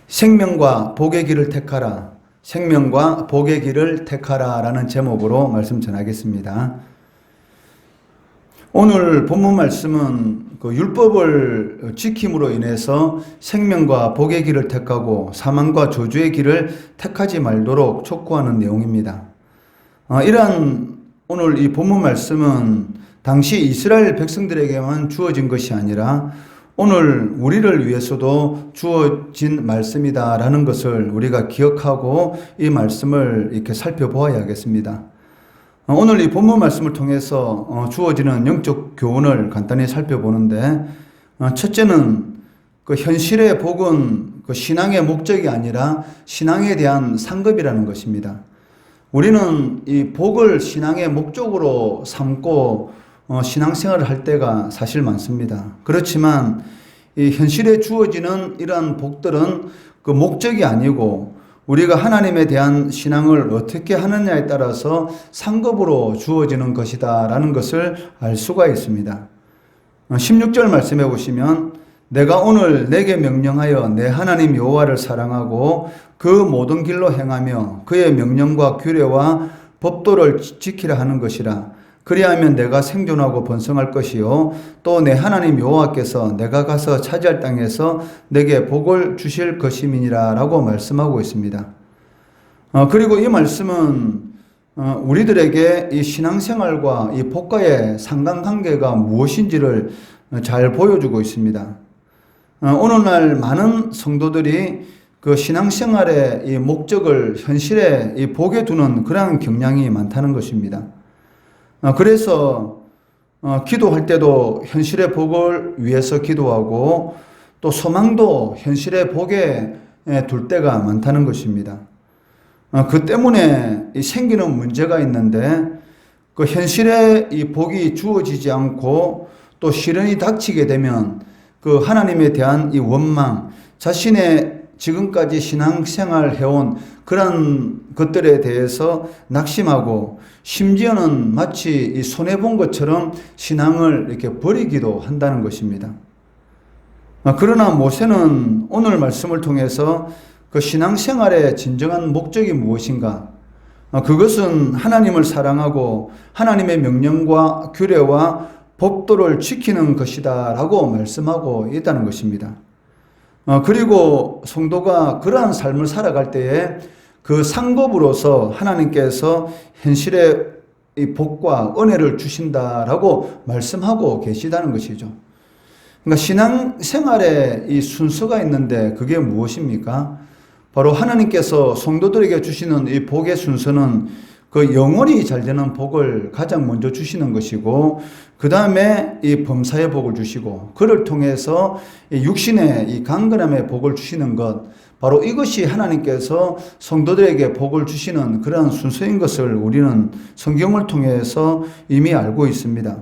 생명과 복의 길을 택하라. 생명과 복의 길을 택하라 라는 제목으로 말씀 전하겠습니다. 오늘 본문 말씀은 율법을 지킴으로 인해서 생명과 복의 길을 택하고 사망과 저주의 길을 택하지 말도록 촉구하는 내용입니다. 이러한 오늘 이 본문 말씀은 당시 이스라엘 백성들에게만 주어진 것이 아니라 오늘 우리를 위해서도 주어진 말씀이다라는 것을 우리가 기억하고 이 말씀을 이렇게 살펴보아야겠습니다. 오늘 이 본문 말씀을 통해서 주어지는 영적 교훈을 간단히 살펴보는데, 첫째는 그 현실의 복은 그 신앙의 목적이 아니라 신앙에 대한 상급이라는 것입니다. 우리는 이 복을 신앙의 목적으로 삼고 신앙생활을 할 때가 사실 많습니다. 그렇지만 이 현실에 주어지는 이러한 복들은 그 목적이 아니고 우리가 하나님에 대한 신앙을 어떻게 하느냐에 따라서 상급으로 주어지는 것이다 라는 것을 알 수가 있습니다. 16절 말씀해 보시면 내가 오늘 내게 명령하여 내 하나님 여호와를 사랑하고 그 모든 길로 행하며 그의 명령과 규례와 법도를 지키라 하는 것이라. 그리하면 내가 생존하고 번성할 것이요 또 내 하나님 여호와께서 내가 가서 차지할 땅에서 내게 복을 주실 것임이니라 라고 말씀하고 있습니다. 그리고 이 말씀은 우리들에게 이 신앙생활과 이 복과의 상관관계가 무엇인지를 잘 보여주고 있습니다. 오늘날 많은 성도들이 그 신앙생활의 이 목적을 현실에 이 복에 두는 그러한 경향이 많다는 것입니다. 그래서 기도할 때도 현실의 복을 위해서 기도하고 또 소망도 현실의 복에 둘 때가 많다는 것입니다. 그 때문에 생기는 문제가 있는데 그 현실의 이 복이 주어지지 않고 또 시련이 닥치게 되면 그 하나님에 대한 이 원망, 자신의 지금까지 신앙생활 해온 그런 것들에 대해서 낙심하고 심지어는 마치 이 손해본 것처럼 신앙을 이렇게 버리기도 한다는 것입니다. 그러나 모세는 오늘 말씀을 통해서 그 신앙생활의 진정한 목적이 무엇인가? 그것은 하나님을 사랑하고 하나님의 명령과 규례와 법도를 지키는 것이다 라고 말씀하고 있다는 것입니다. 그리고 성도가 그러한 삶을 살아갈 때에 그 상급으로서 하나님께서 현실의 이 복과 은혜를 주신다라고 말씀하고 계시다는 것이죠. 그러니까 신앙생활에 이 순서가 있는데 그게 무엇입니까? 바로 하나님께서 성도들에게 주시는 이 복의 순서는 그 영원히 잘 되는 복을 가장 먼저 주시는 것이고, 그 다음에 이 범사의 복을 주시고, 그를 통해서 이 육신의 이 강건함의 복을 주시는 것, 바로 이것이 하나님께서 성도들에게 복을 주시는 그러한 순서인 것을 우리는 성경을 통해서 이미 알고 있습니다.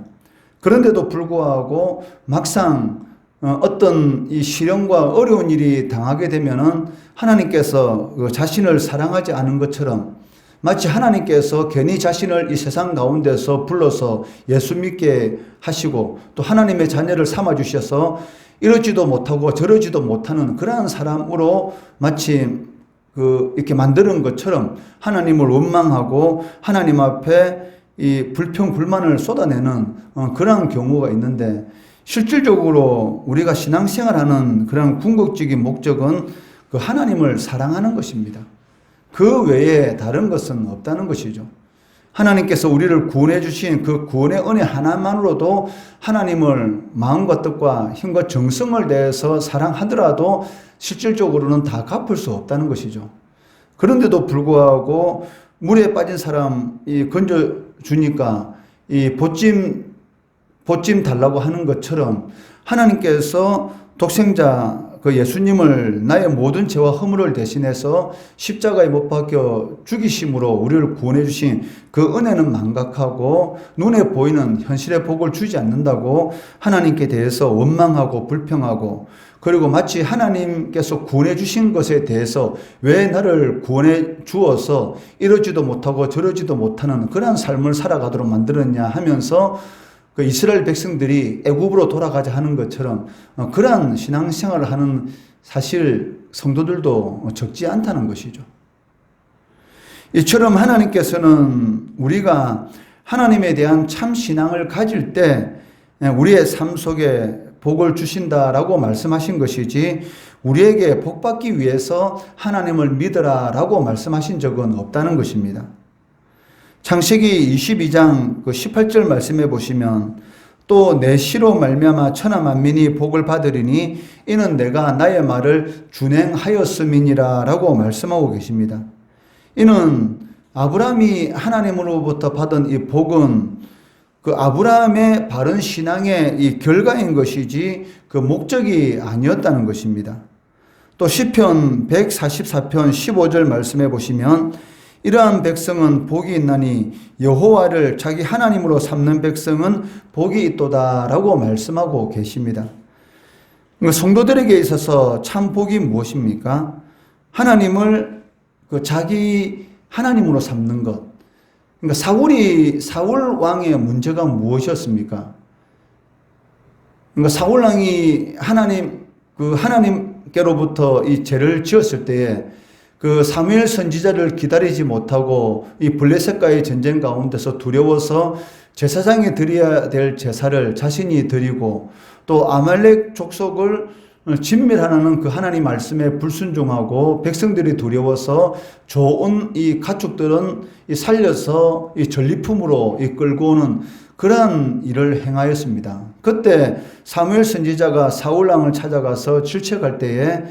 그런데도 불구하고 막상 어떤 이 시련과 어려운 일이 당하게 되면은 하나님께서 자신을 사랑하지 않은 것처럼 마치 하나님께서 괜히 자신을 이 세상 가운데서 불러서 예수 믿게 하시고 또 하나님의 자녀를 삼아주셔서 이러지도 못하고 저러지도 못하는 그러한 사람으로 마치 이렇게 만드는 것처럼 하나님을 원망하고 하나님 앞에 이 불평, 불만을 쏟아내는 그러한 경우가 있는데, 실질적으로 우리가 신앙생활하는 그런 궁극적인 목적은 그 하나님을 사랑하는 것입니다. 그 외에 다른 것은 없다는 것이죠. 하나님께서 우리를 구원해 주신 그 구원의 은혜 하나만으로도 하나님을 마음과 뜻과 힘과 정성을 다해서 사랑하더라도 실질적으로는 다 갚을 수 없다는 것이죠. 그런데도 불구하고 물에 빠진 사람이 건져주니까 이 보찜 달라고 하는 것처럼 하나님께서 독생자 그 예수님을 나의 모든 죄와 허물을 대신해서 십자가에 못 박혀 죽이심으로 우리를 구원해 주신 그 은혜는 망각하고 눈에 보이는 현실의 복을 주지 않는다고 하나님께 대해서 원망하고 불평하고, 그리고 마치 하나님께서 구원해 주신 것에 대해서 왜 나를 구원해 주어서 이러지도 못하고 저러지도 못하는 그런 삶을 살아가도록 만들었냐 하면서 그 이스라엘 백성들이 애굽으로 돌아가자 하는 것처럼 그러한 신앙생활을 하는 사실 성도들도 적지 않다는 것이죠. 이처럼 하나님께서는 우리가 하나님에 대한 참 신앙을 가질 때 우리의 삶 속에 복을 주신다라고 말씀하신 것이지 우리에게 복 받기 위해서 하나님을 믿으라라고 말씀하신 적은 없다는 것입니다. 창세기 22장 18절 말씀해 보시면 또 내 씨로 말미암아 천하 만민이 복을 받으리니 이는 내가 나의 말을 준행하였음이니라 라고 말씀하고 계십니다. 이는 아브라함이 하나님으로부터 받은 이 복은 그 아브라함의 바른 신앙의 이 결과인 것이지 그 목적이 아니었다는 것입니다. 또 시편 144편 15절 말씀해 보시면 이러한 백성은 복이 있나니 여호와를 자기 하나님으로 삼는 백성은 복이 있도다 라고 말씀하고 계십니다. 성도들에게 있어서 참 복이 무엇입니까? 하나님을 자기 하나님으로 삼는 것. 그러니까 사울 왕의 문제가 무엇이었습니까? 그러니까 사울 왕이 하나님께로부터 이 죄를 지었을 때에 그 사무엘 선지자를 기다리지 못하고 이 블레셋과의 전쟁 가운데서 두려워서 제사장이 드려야 될 제사를 자신이 드리고 또 아말렉 족속을 진멸하는 그 하나님 말씀에 불순종하고 백성들이 두려워서 좋은 이 가축들은 살려서 이 전리품으로 끌고 오는 그러한 일을 행하였습니다. 그때 사무엘 선지자가 사울 왕을 찾아가서 질책할 때에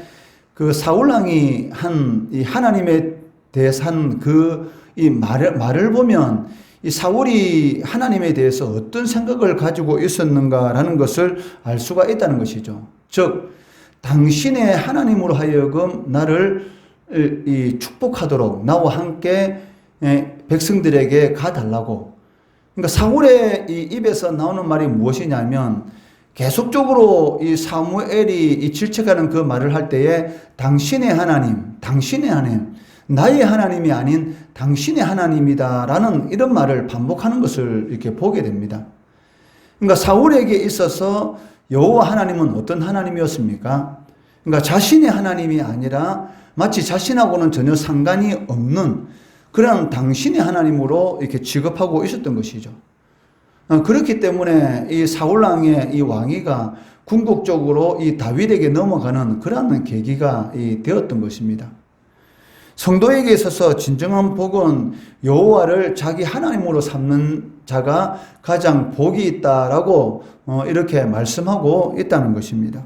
그 사울 왕이 한 이 하나님에 대해서 한 이 말을 보면 이 사울이 하나님에 대해서 어떤 생각을 가지고 있었는가라는 것을 알 수가 있다는 것이죠. 즉 당신의 하나님으로 하여금 나를 축복하도록 나와 함께 백성들에게 가달라고. 그러니까 사울의 이 입에서 나오는 말이 무엇이냐면 계속적으로 이 사무엘이 질책하는 그 말을 할 때에 당신의 하나님, 나의 하나님이 아닌 당신의 하나님이다라는 이런 말을 반복하는 것을 이렇게 보게 됩니다. 그러니까 사울에게 있어서 여호와 하나님은 어떤 하나님이었습니까? 그러니까 자신의 하나님이 아니라 마치 자신하고는 전혀 상관이 없는 그런 당신의 하나님으로 이렇게 취급하고 있었던 것이죠. 그렇기 때문에 이 사울왕의 이 왕위가 궁극적으로 이 다윗에게 넘어가는 그러한 계기가 되었던 것입니다. 성도에게 있어서 진정한 복은 여호와를 자기 하나님으로 삼는 자가 가장 복이 있다라고 이렇게 말씀하고 있다는 것입니다.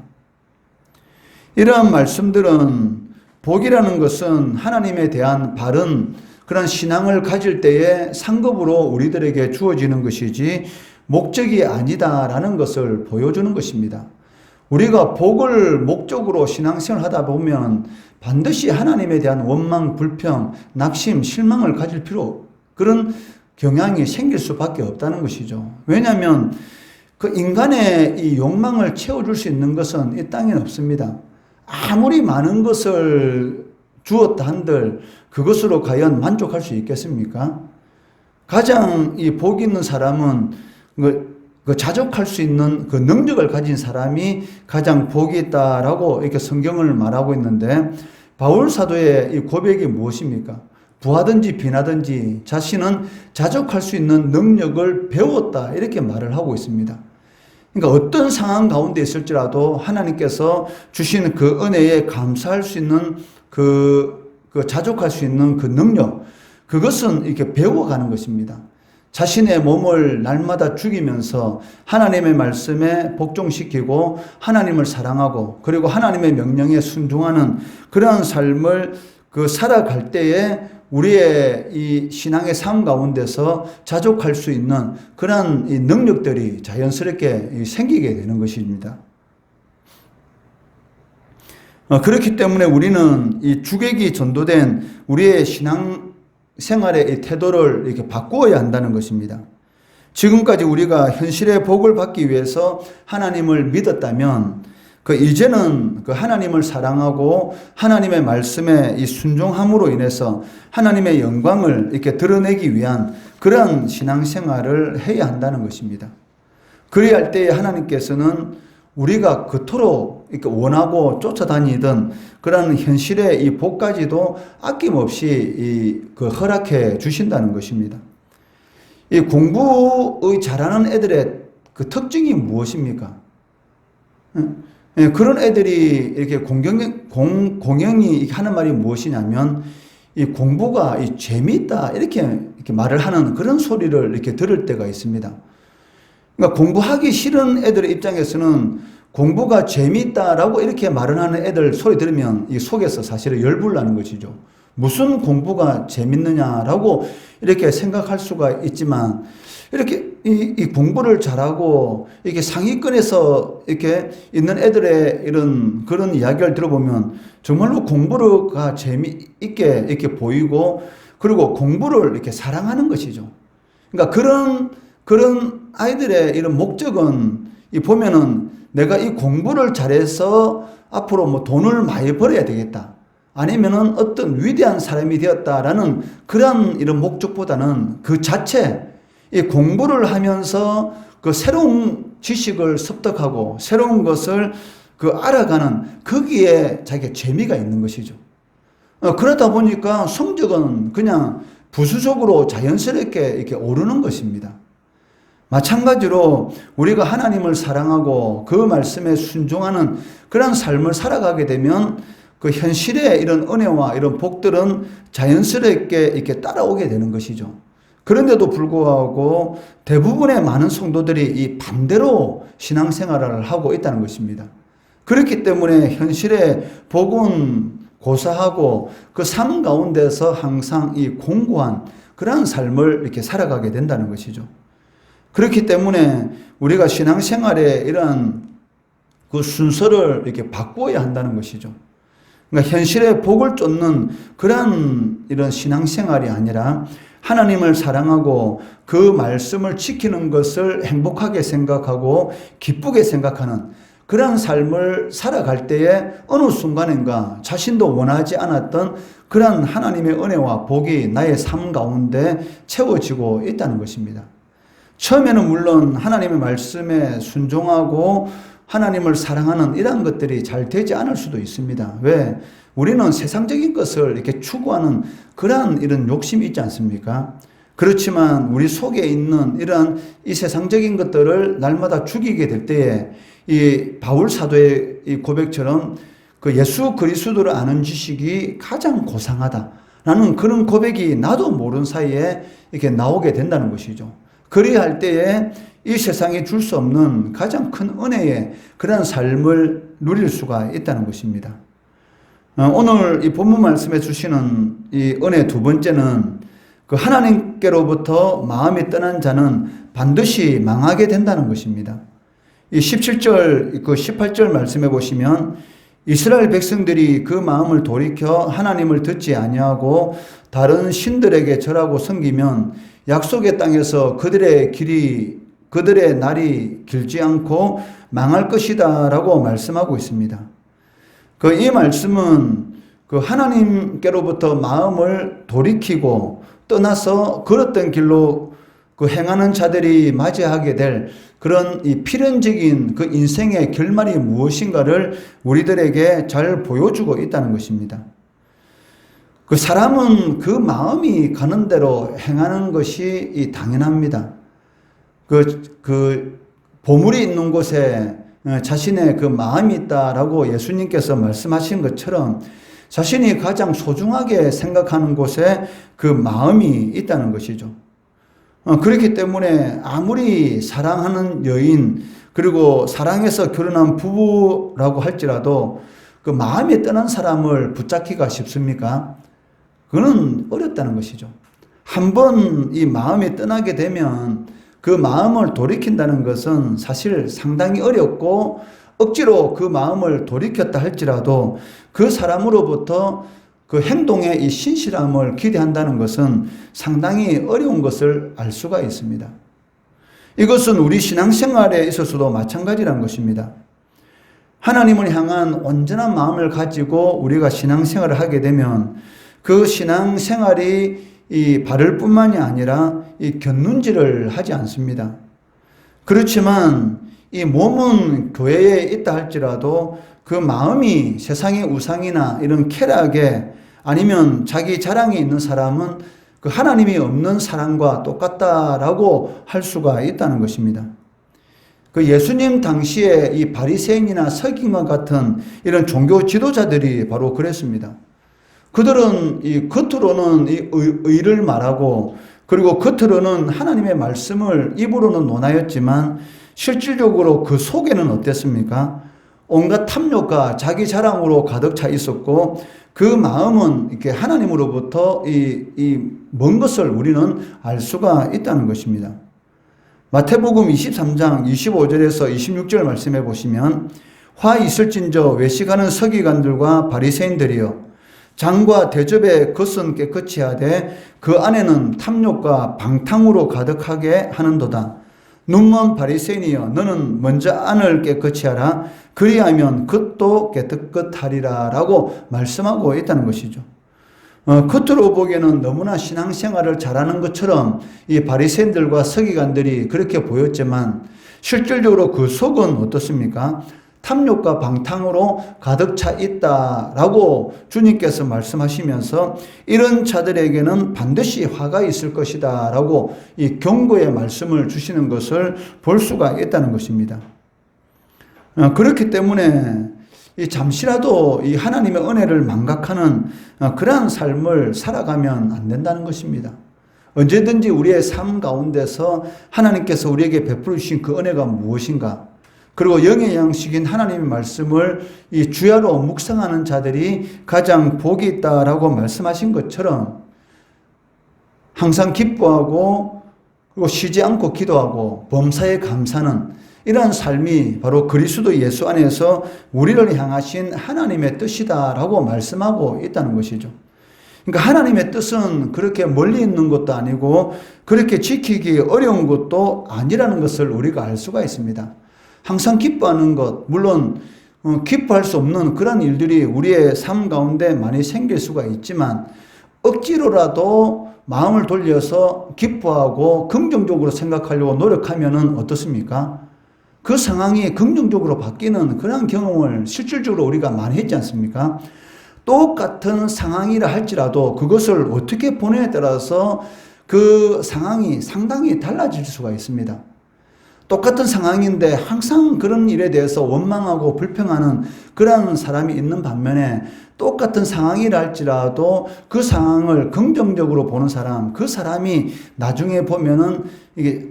이러한 말씀들은 복이라는 것은 하나님에 대한 바른 그런 신앙을 가질 때에 상급으로 우리들에게 주어지는 것이지 목적이 아니다라는 것을 보여주는 것입니다. 우리가 복을 목적으로 신앙생활을 하다 보면 반드시 하나님에 대한 원망, 불평, 낙심, 실망을 가질 그런 경향이 생길 수밖에 없다는 것이죠. 왜냐하면 그 인간의 이 욕망을 채워줄 수 있는 것은 이 땅에 없습니다. 아무리 많은 것을 주었다 한들 그것으로 과연 만족할 수 있겠습니까? 가장 이 복 있는 사람은 그 자족할 수 있는 그 능력을 가진 사람이 가장 복이 있다라고 이렇게 성경을 말하고 있는데 바울 사도의 이 고백이 무엇입니까? 부하든지 빈하든지 자신은 자족할 수 있는 능력을 배웠다 이렇게 말을 하고 있습니다. 그러니까 어떤 상황 가운데 있을지라도 하나님께서 주신 그 은혜에 감사할 수 있는 그 자족할 수 있는 그 능력, 그것은 이렇게 배워가는 것입니다. 자신의 몸을 날마다 죽이면서 하나님의 말씀에 복종시키고 하나님을 사랑하고 그리고 하나님의 명령에 순종하는 그러한 삶을 살아갈 때에 우리의 이 신앙의 삶 가운데서 자족할 수 있는 그러한 이 능력들이 자연스럽게 생기게 되는 것입니다. 그렇기 때문에 우리는 이 주객이 전도된 우리의 신앙 생활의 이 태도를 이렇게 바꾸어야 한다는 것입니다. 지금까지 우리가 현실의 복을 받기 위해서 하나님을 믿었다면 이제는 하나님을 사랑하고 하나님의 말씀에 이 순종함으로 인해서 하나님의 영광을 이렇게 드러내기 위한 그런 신앙생활을 해야 한다는 것입니다. 그리할 때에 하나님께서는 우리가 그토록 이렇게 원하고 쫓아다니던 그런 현실의 이 복까지도 아낌없이 그 허락해 주신다는 것입니다. 이 공부의 잘하는 애들의 그 특징이 무엇입니까? 그런 애들이 이렇게 공영이 하는 말이 무엇이냐면 이 공부가 재미있다 이렇게 말을 하는 그런 소리를 이렇게 들을 때가 있습니다. 그러니까 공부하기 싫은 애들의 입장에서는 공부가 재미있다라고 이렇게 말을 하는 애들 소리 들으면 이 속에서 사실은 열불 나는 것이죠. 무슨 공부가 재밌느냐라고 이렇게 생각할 수가 있지만 이렇게 이 공부를 잘하고 이렇게 상위권에서 이렇게 있는 애들의 이런 그런 이야기를 들어보면 정말로 공부가 재미있게 이렇게 보이고 그리고 공부를 이렇게 사랑하는 것이죠. 그러니까 그런 아이들의 이런 목적은 보면은 내가 이 공부를 잘해서 앞으로 뭐 돈을 많이 벌어야 되겠다. 아니면은 어떤 위대한 사람이 되었다라는 그런 이런 목적보다는 그 자체 이 공부를 하면서 그 새로운 지식을 습득하고 새로운 것을 그 알아가는 거기에 자기가 재미가 있는 것이죠. 그러다 보니까 성적은 그냥 부수적으로 자연스럽게 이렇게 오르는 것입니다. 마찬가지로 우리가 하나님을 사랑하고 그 말씀에 순종하는 그런 삶을 살아가게 되면 그 현실의 이런 은혜와 이런 복들은 자연스럽게 이렇게 따라오게 되는 것이죠. 그런데도 불구하고 대부분의 많은 성도들이 이 반대로 신앙생활을 하고 있다는 것입니다. 그렇기 때문에 현실의 복은 고사하고 그 삶 가운데서 항상 이 공고한 그러한 삶을 이렇게 살아가게 된다는 것이죠. 그렇기 때문에 우리가 신앙생활에 이러한 그 순서를 이렇게 바꾸어야 한다는 것이죠. 그러니까 현실의 복을 쫓는 그런 이런 신앙생활이 아니라 하나님을 사랑하고 그 말씀을 지키는 것을 행복하게 생각하고 기쁘게 생각하는 그런 삶을 살아갈 때에 어느 순간인가 자신도 원하지 않았던 그런 하나님의 은혜와 복이 나의 삶 가운데 채워지고 있다는 것입니다. 처음에는 물론 하나님의 말씀에 순종하고 하나님을 사랑하는 이런 것들이 잘 되지 않을 수도 있습니다. 왜? 우리는 세상적인 것을 이렇게 추구하는 그러한 이런 욕심이 있지 않습니까? 그렇지만 우리 속에 있는 이런 이 세상적인 것들을 날마다 죽이게 될 때에 이 바울 사도의 이 고백처럼 그 예수 그리스도를 아는 지식이 가장 고상하다라는 그런 고백이 나도 모르는 사이에 이렇게 나오게 된다는 것이죠. 그리할 때에 이 세상이 줄 수 없는 가장 큰 은혜의 그런 삶을 누릴 수가 있다는 것입니다. 오늘 이 본문 말씀에 주시는 이 은혜 두 번째는 그 하나님께로부터 마음이 떠난 자는 반드시 망하게 된다는 것입니다. 이 17절, 그 18절 말씀해 보시면 이스라엘 백성들이 그 마음을 돌이켜 하나님을 듣지 아니하고 다른 신들에게 절하고 섬기면 약속의 땅에서 그들의 날이 길지 않고 망할 것이다 라고 말씀하고 있습니다. 이 말씀은 그 하나님께로부터 마음을 돌이키고 떠나서 걸었던 길로 그 행하는 자들이 맞이하게 될 그런 이 필연적인 그 인생의 결말이 무엇인가를 우리들에게 잘 보여주고 있다는 것입니다. 그 사람은 그 마음이 가는 대로 행하는 것이 당연합니다. 그 보물이 있는 곳에 자신의 그 마음이 있다라고 예수님께서 말씀하신 것처럼 자신이 가장 소중하게 생각하는 곳에 그 마음이 있다는 것이죠. 그렇기 때문에 아무리 사랑하는 여인 그리고 사랑해서 결혼한 부부라고 할지라도 그 마음이 떠난 사람을 붙잡기가 쉽습니까? 그건 어렵다는 것이죠. 한번 이 마음이 떠나게 되면 그 마음을 돌이킨다는 것은 사실 상당히 어렵고 억지로 그 마음을 돌이켰다 할지라도 그 사람으로부터 그 행동의 이 신실함을 기대한다는 것은 상당히 어려운 것을 알 수가 있습니다. 이것은 우리 신앙생활에 있어서도 마찬가지라는 것입니다. 하나님을 향한 온전한 마음을 가지고 우리가 신앙생활을 하게 되면 그 신앙생활이 이 바를 뿐만이 아니라 이 곁눈질을 하지 않습니다. 그렇지만 이 몸은 교회에 있다 할지라도 그 마음이 세상의 우상이나 이런 쾌락에 아니면 자기 자랑에 있는 사람은 그 하나님이 없는 사람과 똑같다라고 할 수가 있다는 것입니다. 그 예수님 당시에 이 바리새인이나 서기관 같은 이런 종교 지도자들이 바로 그랬습니다. 그들은 이 겉으로는 이 의를 말하고 그리고 겉으로는 하나님의 말씀을 입으로는 논하였지만 실질적으로 그 속에는 어땠습니까? 온갖 탐욕과 자기 자랑으로 가득 차 있었고 그 마음은 이렇게 하나님으로부터 먼 것을 우리는 알 수가 있다는 것입니다. 마태복음 23장 25절에서 26절 말씀해 보시면 화 있을진저 외식하는 서기관들과 바리새인들이여 장과 대접의 겉은 깨끗이 하되 그 안에는 탐욕과 방탕으로 가득하게 하는도다. 눈먼 바리새인이여 너는 먼저 안을 깨끗이 하라. 그리하면 겉도 깨끗하리라 라고 말씀하고 있다는 것이죠. 겉으로 보기에는 너무나 신앙생활을 잘하는 것처럼 이 바리새인들과 서기관들이 그렇게 보였지만 실질적으로 그 속은 어떻습니까? 탐욕과 방탕으로 가득 차 있다라고 주님께서 말씀하시면서 이런 자들에게는 반드시 화가 있을 것이다 라고 이 경고의 말씀을 주시는 것을 볼 수가 있다는 것입니다. 그렇기 때문에 잠시라도 이 하나님의 은혜를 망각하는 그러한 삶을 살아가면 안 된다는 것입니다. 언제든지 우리의 삶 가운데서 하나님께서 우리에게 베풀어 주신 그 은혜가 무엇인가? 그리고 영의 양식인 하나님의 말씀을 이 주야로 묵상하는 자들이 가장 복이 있다라고 말씀하신 것처럼 항상 기뻐하고 그리고 쉬지 않고 기도하고 범사에 감사하는 이러한 삶이 바로 그리스도 예수 안에서 우리를 향하신 하나님의 뜻이다라고 말씀하고 있다는 것이죠. 그러니까 하나님의 뜻은 그렇게 멀리 있는 것도 아니고 그렇게 지키기 어려운 것도 아니라는 것을 우리가 알 수가 있습니다. 항상 기뻐하는 것, 물론 기뻐할 수 없는 그런 일들이 우리의 삶 가운데 많이 생길 수가 있지만 억지로라도 마음을 돌려서 기뻐하고 긍정적으로 생각하려고 노력하면 어떻습니까? 그 상황이 긍정적으로 바뀌는 그런 경험을 실질적으로 우리가 많이 했지 않습니까? 똑같은 상황이라 할지라도 그것을 어떻게 보느냐에 따라서 그 상황이 상당히 달라질 수가 있습니다. 똑같은 상황인데 항상 그런 일에 대해서 원망하고 불평하는 그런 사람이 있는 반면에 똑같은 상황이라 할지라도 그 상황을 긍정적으로 보는 사람, 그 사람이 나중에 보면은 이게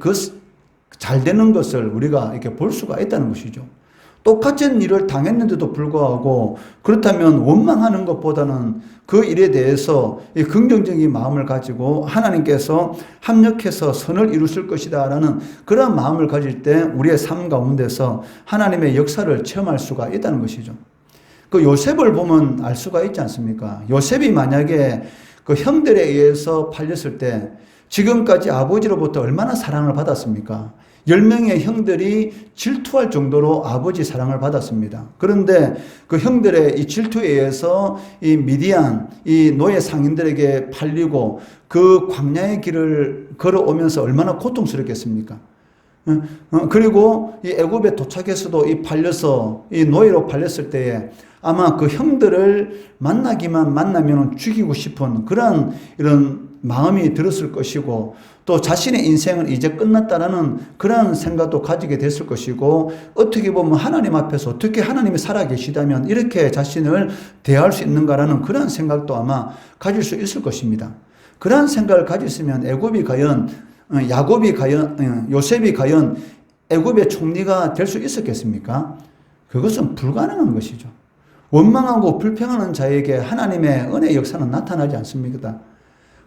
잘 되는 것을 우리가 이렇게 볼 수가 있다는 것이죠. 똑같은 일을 당했는데도 불구하고 그렇다면 원망하는 것보다는 그 일에 대해서 이 긍정적인 마음을 가지고 하나님께서 합력해서 선을 이루실 것이다 라는 그런 마음을 가질 때 우리의 삶 가운데서 하나님의 역사를 체험할 수가 있다는 것이죠. 그 요셉을 보면 알 수가 있지 않습니까? 요셉이 만약에 그 형들에 의해서 팔렸을 때 지금까지 아버지로부터 얼마나 사랑을 받았습니까? 10명의 형들이 질투할 정도로 아버지 사랑을 받았습니다. 그런데 그 형들의 이 질투에 의해서 이 미디안, 이 노예 상인들에게 팔리고 그 광야의 길을 걸어오면서 얼마나 고통스럽겠습니까? 그리고 이 애굽에 도착해서도 이 팔려서 이 노예로 팔렸을 때에 아마 그 형들을 만나면 죽이고 싶은 그런 이런 마음이 들었을 것이고 또 자신의 인생은 이제 끝났다라는 그런 생각도 가지게 됐을 것이고 어떻게 보면 하나님 앞에서 어떻게 하나님이 살아계시다면 이렇게 자신을 대할 수 있는가라는 그런 생각도 아마 가질 수 있을 것입니다. 그런 생각을 가졌으면 요셉이 과연 애굽의 총리가 될 수 있었겠습니까? 그것은 불가능한 것이죠. 원망하고 불평하는 자에게 하나님의 은혜 역사는 나타나지 않습니다.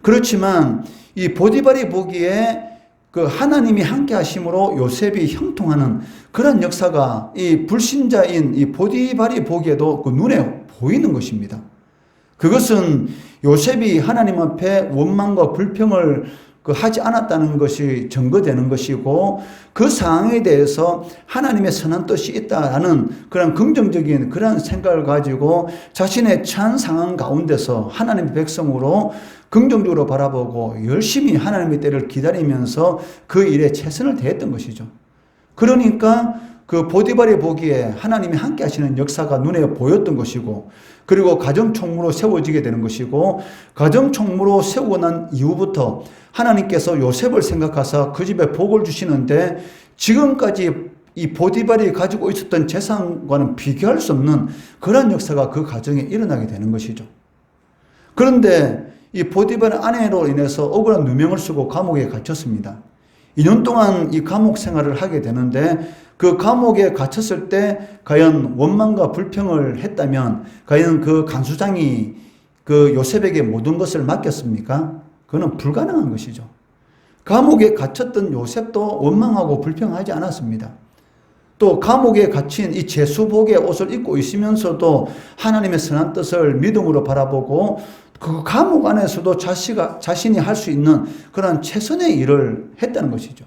그렇지만 이 보디발이 보기에 그 하나님이 함께 하심으로 요셉이 형통하는 그런 역사가 이 불신자인 이 보디발이 보기에도 그 눈에 보이는 것입니다. 그것은 요셉이 하나님 앞에 원망과 불평을 하지 않았다는 것이 증거되는 것이고 그 상황에 대해서 하나님의 선한 뜻이 있다라는 그런 긍정적인 그런 생각을 가지고 자신의 처한 상황 가운데서 하나님의 백성으로 긍정적으로 바라보고 열심히 하나님의 때를 기다리면서 그 일에 최선을 다했던 것이죠. 그러니까 그 보디발이 보기에 하나님이 함께 하시는 역사가 눈에 보였던 것이고, 그리고 가정총무로 세워지게 되는 것이고, 가정총무로 세우고 난 이후부터 하나님께서 요셉을 생각하사 그 집에 복을 주시는데, 지금까지 이 보디발이 가지고 있었던 재산과는 비교할 수 없는 그런 역사가 그 가정에 일어나게 되는 것이죠. 그런데 이 보디발의 아내로 인해서 억울한 누명을 쓰고 감옥에 갇혔습니다. 2년 동안 이 감옥 생활을 하게 되는데, 그 감옥에 갇혔을 때 과연 원망과 불평을 했다면 과연 그 간수장이 그 요셉에게 모든 것을 맡겼습니까? 그건 불가능한 것이죠. 감옥에 갇혔던 요셉도 원망하고 불평하지 않았습니다. 또 감옥에 갇힌 이 제수복의 옷을 입고 있으면서도 하나님의 선한 뜻을 믿음으로 바라보고 그 감옥 안에서도 자신이 할 수 있는 그런 최선의 일을 했다는 것이죠.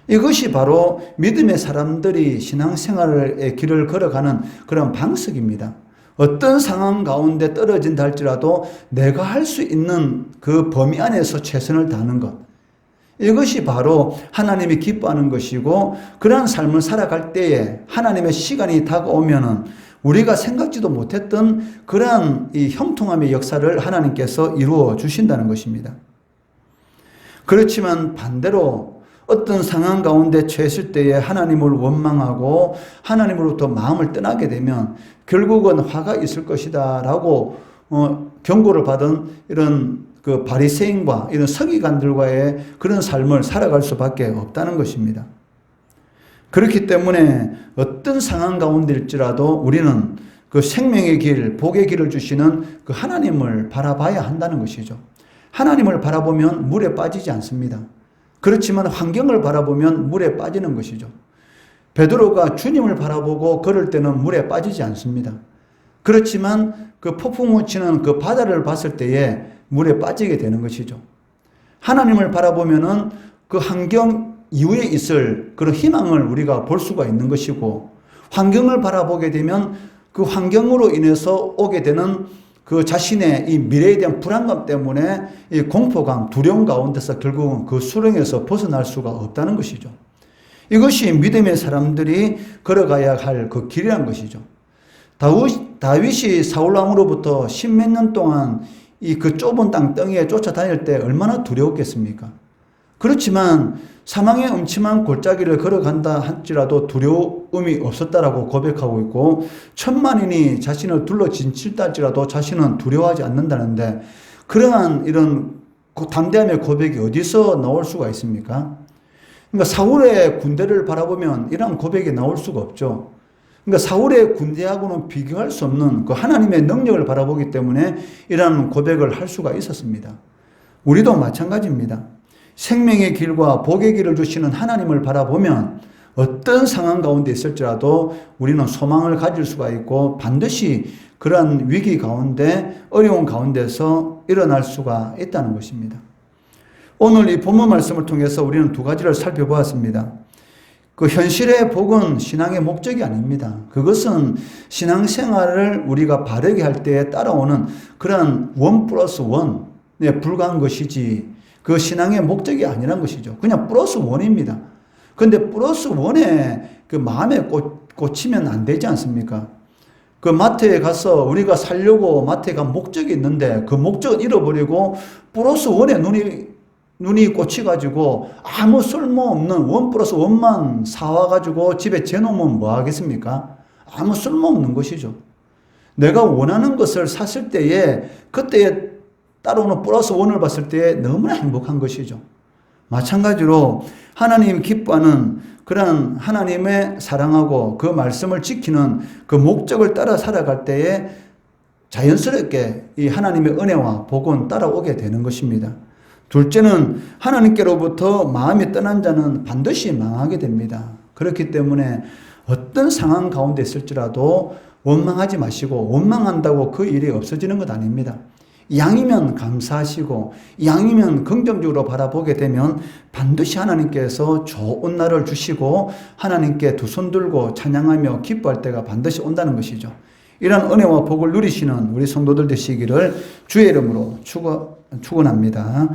이것이 바로 믿음의 사람들이 신앙생활의 길을 걸어가는 그런 방식입니다. 어떤 상황 가운데 떨어진다 할지라도 내가 할 수 있는 그 범위 안에서 최선을 다하는 것. 이것이 바로 하나님이 기뻐하는 것이고, 그러한 삶을 살아갈 때에 하나님의 시간이 다가오면은 우리가 생각지도 못했던 그러한 이 형통함의 역사를 하나님께서 이루어 주신다는 것입니다. 그렇지만 반대로 어떤 상황 가운데 처했을 때에 하나님을 원망하고 하나님으로부터 마음을 떠나게 되면 결국은 화가 있을 것이다 라고 경고를 받은 이런 그 바리새인과 이런 서기관들과의 그런 삶을 살아갈 수밖에 없다는 것입니다. 그렇기 때문에 어떤 상황 가운데일지라도 우리는 그 생명의 길, 복의 길을 주시는 그 하나님을 바라봐야 한다는 것이죠. 하나님을 바라보면 물에 빠지지 않습니다. 그렇지만 환경을 바라보면 물에 빠지는 것이죠. 베드로가 주님을 바라보고 걸을 때는 물에 빠지지 않습니다. 그렇지만 그 폭풍우 치는 그 바다를 봤을 때에 물에 빠지게 되는 것이죠. 하나님을 바라보면은 그 환경 이후에 있을 그런 희망을 우리가 볼 수가 있는 것이고, 환경을 바라보게 되면 그 환경으로 인해서 오게 되는 그 자신의 이 미래에 대한 불안감 때문에 이 공포감, 두려움 가운데서 결국은 그 수렁에서 벗어날 수가 없다는 것이죠. 이것이 믿음의 사람들이 걸어가야 할 그 길이란 것이죠. 다윗이 사울왕으로부터 십몇 년 동안 이 그 좁은 땅덩이에 쫓아다닐 때 얼마나 두려웠겠습니까? 그렇지만 사망의 음침한 골짜기를 걸어간다 할지라도 두려움이 없었다라고 고백하고 있고, 천만인이 자신을 둘러 진칠다 할지라도 자신은 두려워하지 않는다는데, 그러한 이런 담대함의 고백이 어디서 나올 수가 있습니까? 그러니까 사울의 군대를 바라보면 이런 고백이 나올 수가 없죠. 그러니까 사울의 군대하고는 비교할 수 없는 그 하나님의 능력을 바라보기 때문에 이러한 고백을 할 수가 있었습니다. 우리도 마찬가지입니다. 생명의 길과 복의 길을 주시는 하나님을 바라보면 어떤 상황 가운데 있을지라도 우리는 소망을 가질 수가 있고, 반드시 그러한 위기 가운데, 어려운 가운데서 일어날 수가 있다는 것입니다. 오늘 이 본문 말씀을 통해서 우리는 두 가지를 살펴보았습니다. 그 현실의 복은 신앙의 목적이 아닙니다. 그것은 신앙생활을 우리가 바르게 할 때에 따라오는 그런 1+1에 불과한 것이지, 그 신앙의 목적이 아니란 것이죠. 그냥 +1입니다. 그런데 +1에 그 마음에 꽂히면 안 되지 않습니까? 그 마트에 가서 우리가 살려고 마트에 간 목적이 있는데 그 목적을 잃어버리고 +1에 눈이 꽂혀가지고 아무 쓸모없는 1+1만 사와가지고 집에 재놓으면 뭐 하겠습니까? 아무 쓸모없는 것이죠. 내가 원하는 것을 샀을 때에 그때에 따라오는 +1을 봤을 때 너무나 행복한 것이죠. 마찬가지로 하나님 기뻐하는 그런 하나님의 사랑하고 그 말씀을 지키는 그 목적을 따라 살아갈 때에 자연스럽게 이 하나님의 은혜와 복은 따라오게 되는 것입니다. 둘째는 하나님께로부터 마음이 떠난 자는 반드시 망하게 됩니다. 그렇기 때문에 어떤 상황 가운데 있을지라도 원망하지 마시고, 원망한다고 그 일이 없어지는 것 아닙니다. 양이면 감사하시고 양이면 긍정적으로 바라보게 되면 반드시 하나님께서 좋은 날을 주시고 하나님께 두 손 들고 찬양하며 기뻐할 때가 반드시 온다는 것이죠. 이런 은혜와 복을 누리시는 우리 성도들 되시기를 주의 이름으로 축원합니다.